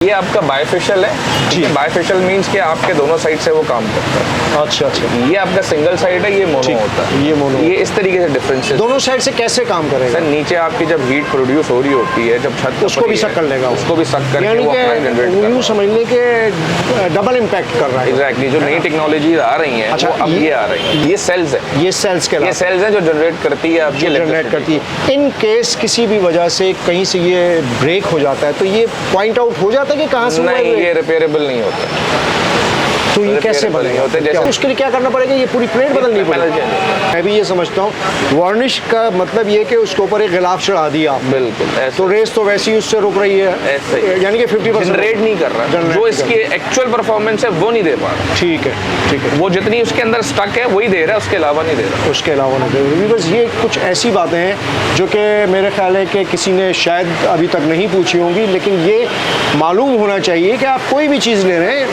ये आपका बायफेशियल है। बायफेशियल मींस कि आपके दोनों साइड से वो काम करता है। अच्छा अच्छा। ये आपका सिंगल साइड है, ये मोनो होता है। ये मोनो, ये इस तरीके से डिफरेंस है। दोनों साइड से कैसे काम करेगा? सर नीचे आपकी जब हीट प्रोड्यूस हो रही होती है, जब छत उसको भी सक कर लेगा, उसको भी सक करके यानी वो अपना जनरेट कर यूँ समझ लें कि डबल इम्पैक्ट कर रहा है। एग्जैक्टली। जो नई टेक्नोलॉजी आ रही है अच्छा, वो अब ये आ रही है। ये सेल्स है, ये सेल्स के ये सेल्स हैं जो जनरेट करती है आपकी जनरेट करती है। इन केस किसी भी वजह से कहीं से ये ब्रेक हो जाता है तो ये पॉइंट आउट हो जाता है कि कहाँ से नहीं, ये रिपेयरेबल नहीं होता। तो ये कैसे बनेगा? उसके लिए क्या करना पड़ेगा? ये पूरी प्लेट बदलनी पड़ेगी। मैं भी ये समझता हूँ वार्निश का मतलब ये कि उसके ऊपर एक गिलाफ चढ़ा दिया, बिल्कुल। तो रेस तो वैसी उससे रुक रही है, यानी कि 50% जनरेट नहीं कर रहा, जो इसकी एक्चुअल परफॉर्मेंस है वो नहीं दे पा रहा। ठीक है ठीक है। वो जितनी उसके अंदर स्टक है वही दे रहा है, उसके अलावा नहीं दे रहा। उसके अलावा नहीं दे रहा। बस ये कुछ ऐसी बातें हैं जो कि मेरे ख्याल है कि किसी ने शायद अभी तक नहीं पूछी होंगी, लेकिन ये मालूम होना चाहिए कि आप कोई भी चीज़ ले रहे हैं,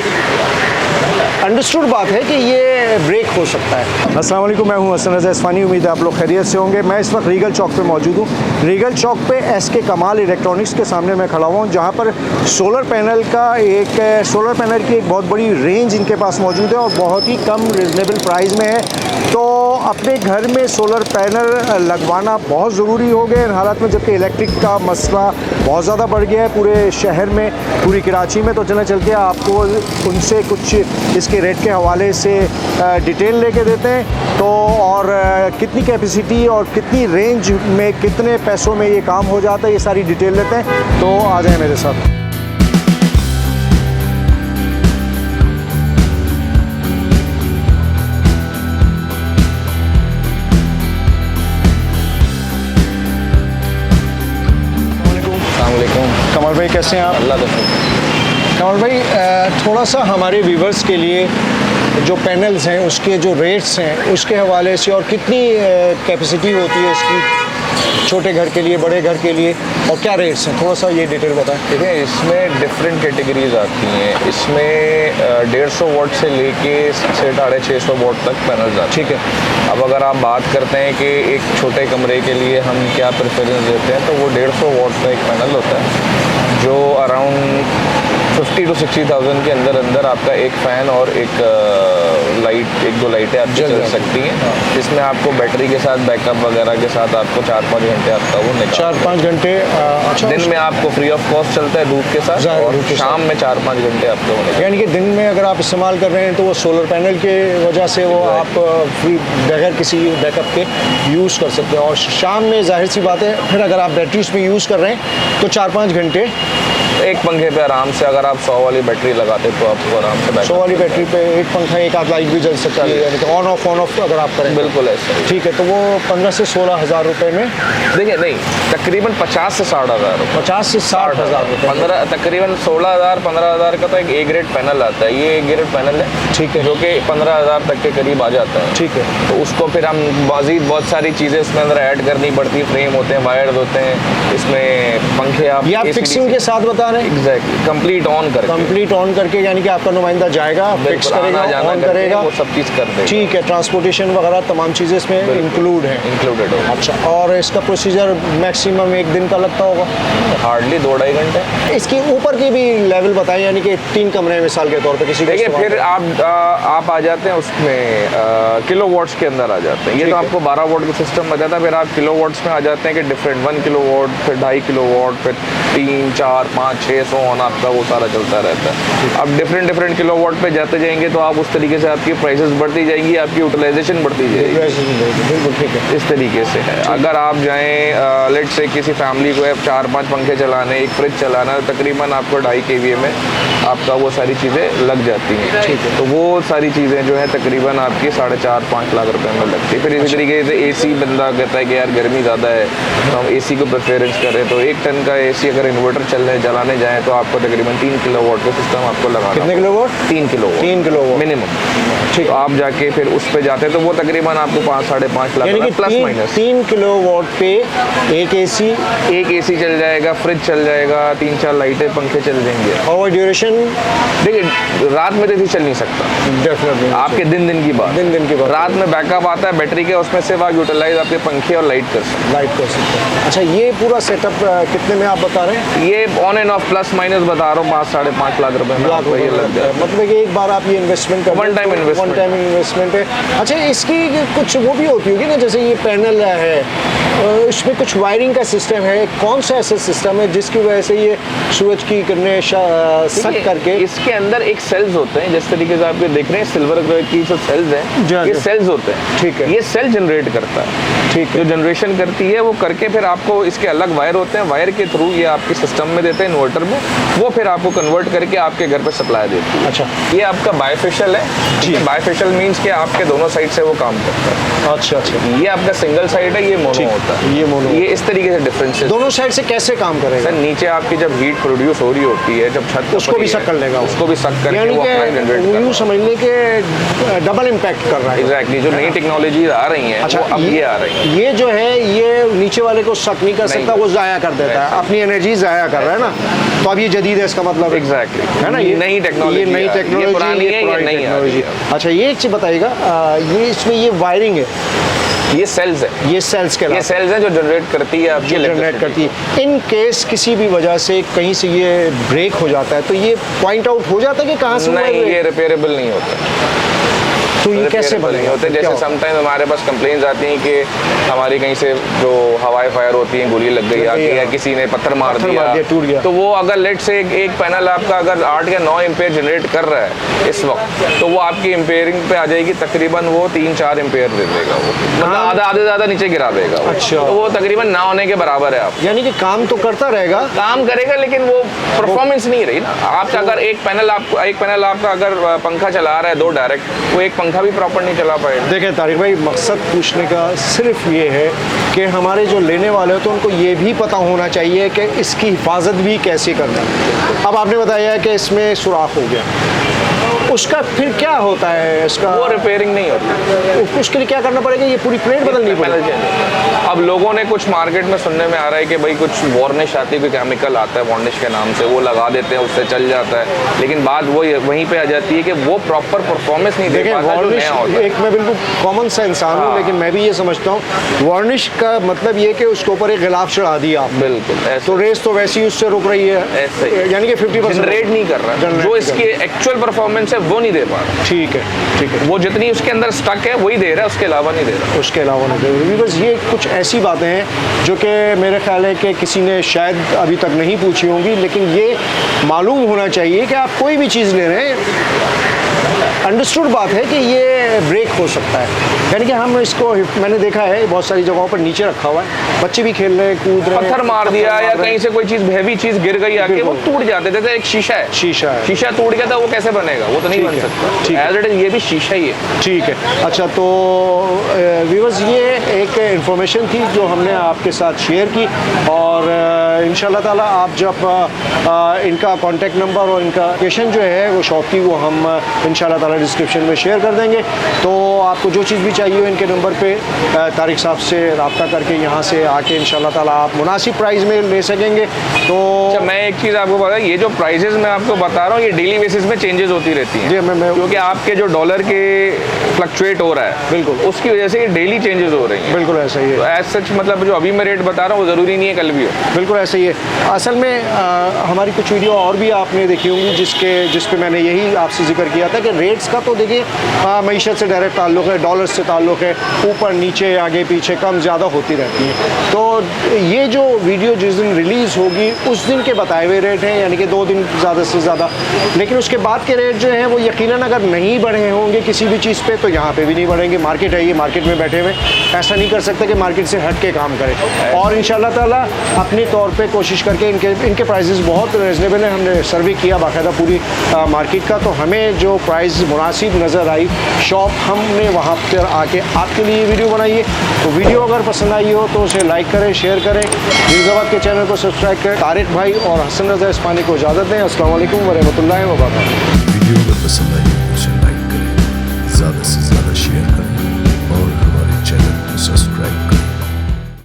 अंडरस्टूड बात है कि ये ब्रेक हो सकता है। अस्सलाम वालेकुम, मैं हूं हसन रज़ा इस्फानी। उम्मीद है आप लोग खैरियत से होंगे। मैं इस वक्त रीगल चौक पे मौजूद हूं। रीगल चौक पे SK कमाल इलेक्ट्रॉनिक्स के सामने मैं खड़ा हुआ हूं, जहां पर सोलर पैनल की एक बहुत बड़ी रेंज इनके पास मौजूद है और बहुत ही कम रिजनेबल प्राइस में है। तो अपने घर में सोलर पैनल लगवाना बहुत ज़रूरी हो गया इन हालात में, जबकि इलेक्ट्रिक का मसला बहुत ज़्यादा बढ़ गया है पूरे शहर में, पूरी कराची में। तो चल के आपको उनसे कुछ इसके रेट के हवाले से डिटेल लेके देते हैं। तो और कितनी कैपेसिटी और कितनी रेंज में कितने पैसों में ये काम हो जाता है, ये सारी डिटेल लेते हैं। तो आ जाए मेरे साथ। कमल भाई कैसे हैं आप? अल्लाह का कमल भाई, थोड़ा सा हमारे व्यूवर्स के लिए जो पैनल्स हैं उसके जो रेट्स हैं उसके हवाले से, और कितनी कैपेसिटी होती है इसकी छोटे घर के लिए, बड़े घर के लिए, और क्या रेट्स हैं, थोड़ा सा ये डिटेल बताएं। ठीक है। इसमें डिफरेंट कैटेगरीज आती हैं। इसमें 150 वाट से लेके 650 वाट तक पैनल्स आते हैं। ठीक है। अब अगर आप बात करते हैं कि एक छोटे कमरे के लिए हम क्या प्रेफरेंस देते हैं, तो वो 150 वाट का एक पैनल होता है जो अराउंड 50 to 60,000 के अंदर आपका एक फ़ैन और एक लाइट, एक दो लाइटें आपकी चल सकती हैं, जिसमें आपको बैटरी के साथ बैकअप वगैरह के साथ आपको 4-5 घंटे आपका वो निकाल 4-5 घंटे। अच्छा, दिन में आपको फ्री ऑफ कॉस्ट चलता है दूध के साथ, और शाम में 4-5 घंटे आपको होने, यानी कि दिन में अगर आप इस्तेमाल कर रहे हैं तो वो सोलर पैनल के वजह से वो आप फ्री बगैर किसी बैकअप के यूज़ कर सकते हैं, और शाम में जाहिर सी बात है फिर अगर आप बैटरीज में यूज़ कर रहे हैं तो 4-5 घंटे एक पंखे पे आराम से, अगर आप 100 वाली बैटरी लगाते तो आपको आराम से 100 वाली बैटरी पे एक पंखा, एक आध लाइट भी जल सकती है, यानी कि ऑन ऑफ अगर आप करें। बिल्कुल ऐसा। ठीक है। तो वो 15 से 16 हज़ार रुपये में, देखिए नहीं, तकरीबन 50 से 60 हज़ार, 50 से 60 हज़ार रुपये, तकरीबन 16,000 15,000 का तो एक A ग्रेड पैनल आता है। ये A ग्रेड पैनल है, ठीक है, जो कि 15,000 तक के करीब आ जाता है। ठीक है। तो उसको फिर हम मज़ीद बहुत सारी चीज़ें उसमें अंदर ऐड करनी पड़ती है। फ्रेम होते हैं, वायर्स होते हैं, इसमें पंखे आप ये आप फिक्सिंग के साथ बता रहे हैं? एग्जैक्टली, कंप्लीट ऑन करके, यानी कि आपका नुमाइंदा जाएगा, फिक्स करेगा, ऑन करेगा, वो सब चीज़ कर देगा। ठीक है। ट्रांसपोर्टेशन वगैरह तमाम चीज़ें इसमें इंक्लूडेड है। अच्छा, और इसका प्रोसीजर मैक्सिमम एक दिन का लगता होगा? हार्डली 2-2.5 घंटे। इसके ऊपर की भी लेवल बताएं, यानी कि 3 कमरे मिसाल के तौर पे किसी, देखिए फिर आप आ जाते हैं उसमें किलो वॉट्स के अंदर आ जाते हैं। ये तो आपको 12 वॉट का सिस्टम बताया था, फिर आप किलो वॉट्स में आ जाते हैं कि डिफरेंट 1 किलो वॉट, फिर 2.5 किलो वॉट, फिर 3, 4, 5, 6 सो ऑन आपका वो सारा चलता रहता है। अब डिफरेंट किलो वॉट पे जाते जाएंगे तो आप उस तरीके से आपकी प्राइसेस बढ़ती जाएंगी, आपकी यूटिलाइजेशन बढ़ती जाएगी। बिल्कुल ठीक है। इस तरीके से है। अगर आप जाएँ लेट से किसी फैमिली को 4-5 पंखे चलाने, एक फ्रिज चलाना, तो तकरीबन आपको 2.5 kVA में आपका वो सारी चीज़ें लग जाती हैं। ठीक है। तो वो सारी चीज़ें जो है तकरीबन आपकी 4.5-5 लाख रुपए में लगती है। फिर इसी तरीके से AC, बंदा कहता है कि यार गर्मी ज़्यादा है तो हम AC को प्रेफरेंस करें, तो 1 टन का AC अगर इन्वर्टर चलाने जाएँ तो आपको तकरीबन 3 किलो वॉट का सिस्टम आपको लगाना। कितने kilo watt? 3 kilo watt. 3 kilo watt minimum. ठीक। तो आप जाके फिर उस पे जाते हैं तो वो तकरीबन आपको 5-5.5 lakh plus minus. 3 kilo watt पे एक AC चल जाएगा, फ्रिज चल जाएगा, 3-4 लाइटें, पंखे चल जाएंगे। और ड्यूरेशन देखिए रात में तो चल नहीं सकता, डेफिनेटली आपके दिन की बात। रात में बैकअप आता है बैटरी के, उसमें से आप यूटिलाइज आपके पंखे और लाइट कर सकते हैं। अच्छा, ये पूरा सेटअप कितने में आप बता रहे हैं? ये on end of plus minus बता रहा हूँ 5-5.5 लाख रुपए में आपको ये लग जाए। मतलब कि एक बार आप ये इन्वेस्टमेंट कर One time investment। One time investment है। अच्छा, इसकी कुछ वो भी होती होगी ना, जैसे ये पैनल है, इसमें कुछ वायरिंग का सिस्टम है, कौन सा ऐसा सिस्टम है जिसकी वजह से ये सूरज की किरणें सक करके इसके अंदर एक सेल्स होते हैं, जिस तरीके से आप ये देख रहे हैं सिल्वर कलर की जो सेल्स जी, हैं, ये जी। सेल्स होते हैं। ठीक है। ये सेल जनरेट करता है, ठीक है। जो जनरेशन करती है वो करके फिर आपको इसके अलग वायर होते हैं, वायर के थ्रू ये आपके सिस्टम में देते हैं इन्वर्टर में, वो फिर आपको कन्वर्ट करके आपके घर पे सप्लाई देती है। अच्छा। ये आपका बायफेशियल है। जी। बायफेशियल मीन्स कि आपके दोनों साइड से वो काम करता है। अच्छा अच्छा, ये आपका सिंगल साइड है, ये मोनो ठीक। होता है। ये मोनो। ये इस तरीके से डिफरेंस है। दोनों साइड से कैसे काम करेगा? सर नीचे आपकी जब हीट प्रोड्यूस हो रही होती है, जब छत उसको भी सक कर लेगा वो। उसको भी सक करके यानी वो अपना जनरेट कि कर यूँ समझ लें कि डबल इम्पैक्ट कर रहा है। एग्जैक्टली जो नई टेक्नोलॉजी आ रही हैं अच्छा, वो अब ये आ रही हैं। ये जो है ये नीचे वाले को सक नहीं कर सकता, नहीं। वो ज़ाया कर देता है, अपनी एनर्जी ज़ाया कर रहा है ना। तो अब ये जदीद है, इसका मतलब है। एग्जैक्टली है ना, ये नई टेक्नोलॉजी, ये नई टेक्नोलॉजी, पुरानी है, ये पुरानी नई आ रही टेक्नोलॉजी। है। अच्छा, ये एक चीज़ बताइएगा, ये इसमें ये वायरिंग है, ये सेल्स है, ये सेल्स के ये अलावा सेल्स हैं जो जनरेट करती है आपकी जनरेट electricity। करती है। इन केस किसी भी वजह से कहीं से ये ब्रेक हो जाता है तो ये पॉइंट आउट हो जाता है कि कहाँ से हुआ है नहीं, break? ये रिपेयरेबल नहीं होता। तो ये कैसे Repairable नहीं बनेगा? होते। क्या जैसे होगा? समटाइम्स हमारे पास कंप्लेंट्स आती हैं कि हमारी कहीं से जो हवाई फायर होती है, गोली लग गई लग गई, आके, या हाँ। किसी ने पत्थर मार पत्थर मार दिया, टूट गया। तो वो अगर लेट से एक पैनल आपका अगर 8 या 9 एम्पेयर जनरेट कर रहा है इस वक्त, तो वो आपकी एम्पेयरिंग पे आ जाएगी, तकरीबन वो 3-4 एम्पेयर दे देगा वो, मतलब हाँ। आधे ज़्यादा नीचे गिरा देगा वो। अच्छा। तो वो तकरीबन ना होने के बराबर है। आप यानी कि काम तो करता रहेगा, काम करेगा लेकिन वो परफॉर्मेंस नहीं रही ना। आप अगर एक पैनल आपका अगर पंखा चला रहा है 2 डायरेक्ट, वो एक पंखा भी प्रॉपर नहीं चला पाएगा। देखें तारिक भाई, मकसद पूछने का सिर्फ ये है कि हमारे जो लेने वाले हो तो उनको ये भी पता होना चाहिए कि इसकी हिफाजत भी कैसे करना है। अब आपने बताया कि इसमें सुराख हो गया, उसका फिर क्या होता है इसका? वो रिपेयरिंग नहीं होती। उसके लिए क्या करना पड़ेगा? ये पूरी प्लेट बदलनी पैनल पड़ेगी। चेंज। अब लोगों ने कुछ मार्केट में सुनने में आ रहा है कि भाई कुछ वार्निश आती है, कोई केमिकल आता है वार्निश के नाम से, वो लगा देते हैं, उससे चल जाता है। लेकिन बात वो वहीं पे आ जाती है कि वो प्रॉपर परफॉर्मेंस नहीं दे देखिए, पाता जो वार्निश नया होता है। एक, मैं बिल्कुल कॉमन सा इंसान हूँ, हाँ। लेकिन मैं भी ये समझता हूँ वार्निश का मतलब ये कि उसके ऊपर एक गिलाफ चढ़ा दिया आपने, बिल्कुल ऐसे तो रेस तो वैसे ही उससे रुक रही है, ऐसे ही। यानी कि 50% जनरेट नहीं कर रहा, Generate जो नहीं इसकी एक्चुअल परफॉर्मेंस है वो नहीं दे पा रहा। ठीक है, ठीक है। वो जितनी उसके अंदर स्टक है वही दे रहा है, उसके अलावा नहीं दे रहा। उसके अलावा नहीं, बस ये कुछ ऐसी बातें हैं जो कि मेरे ख्याल है कि किसी ने शायद अभी तक नहीं पूछी होंगी, लेकिन ये मालूम होना चाहिए कि आप कोई भी चीज़ ले रहे हैं, अंडरस्टूड बात है कि ये ब्रेक हो सकता है। यानी कि हम इसको, मैंने देखा है बहुत सारी जगहों पर नीचे रखा हुआ है, बच्चे भी खेल रहे हैं, कूद रहे हैं, पत्थर मार दिया या रहे कहीं हैं। से कोई चीज हैवी चीज गिर गई आके, वो बिल्कुल। टूट जाते थे। जैसे एक शीशा है, शीशा है। शीशा टूट गया था, वो कैसे बनेगा? वो तो नहीं ठीक बन है, सकता। ठीक है। एज इट इज ये भी शीशा ही है। ठीक है। अच्छा, तो व्यूअर्स, ये एक इंफॉर्मेशन थी जो हमने आपके साथ शेयर की, और इंशाल्लाह ताला आप जब इनका कॉन्टेक्ट नंबर और इनका लोकेशन जो है वो शॉप की, वो हम इंशाल्लाह ताला डिस्क्रिप्शन में शेयर कर देंगे। तो आपको जो चीज़ भी चाहिए हो इनके नंबर पे तारिक साहब से रब्ता करके यहाँ से आके इंशाल्लाह ताला आप मुनासिब प्राइस में ले सकेंगे। तो अच्छा, मैं एक चीज़ आपको बता, ये जो प्राइजेस मैं आपको बता रहा हूँ, ये डेली बेसिस में चेंजेस होती रहती हैं। जी, मैं क्योंकि आपके जो डॉलर के फ्लक्चुएट हो रहा है, बिल्कुल, उसकी वजह से ये डेली चेंजेस हो रही हैं। बिल्कुल ऐसा ही है। एज सच मतलब जो अभी मैं रेट बता रहा हूँ वो ज़रूरी नहीं है कल भी हो। बिल्कुल ऐसे ही है। असल में हमारी कुछ वीडियो और भी आपने देखी होंगी जिस पे मैंने यही आपसे जिक्र किया था कि रेट्स का तो देखिए मईशत से डायरेक्ट ताल्लुक़ है, डॉलर से ताल्लुक़ है, ऊपर नीचे आगे पीछे कम ज़्यादा होती रहती है। तो ये जो वीडियो जिस दिन रिलीज़ होगी उस दिन के बताए हुए रेट हैं, यानी कि 2 दिन ज़्यादा से ज़्यादा, लेकिन उसके बाद के रेट जो हैं वो यकीनन अगर नहीं बढ़े होंगे किसी भी चीज़ पे, तो यहाँ पे भी नहीं बढ़ेंगे। मार्केट है, ये मार्केट में बैठे हुए ऐसा नहीं कर सकते कि मार्केट से हट के काम करें। और इंशाल्लाह ताला अपने तौर पे कोशिश करके इनके प्राइसेस बहुत रिजनेबल है। हमने सर्वे किया बाकायदा पूरी मार्केट का, तो हमें जो प्राइस मुनासिब नज़र आई शॉप, हमने वहाँ पर आके आपके लिए वीडियो बनाई है। तो वीडियो अगर पसंद आई हो तो उसे लाइक करें, शेयर करें, न्यूज़ाबाद के चैनल को सब्सक्राइब करें। तारिक भाई और हसन रज़ा इस्मानी को इजाज़त दें। अस्सलाम वालेकुम व रहमतुल्लाहि व बरकातहू। वीडियो अगर पसंद आई तो उसे लाइक करें, ज़्यादा से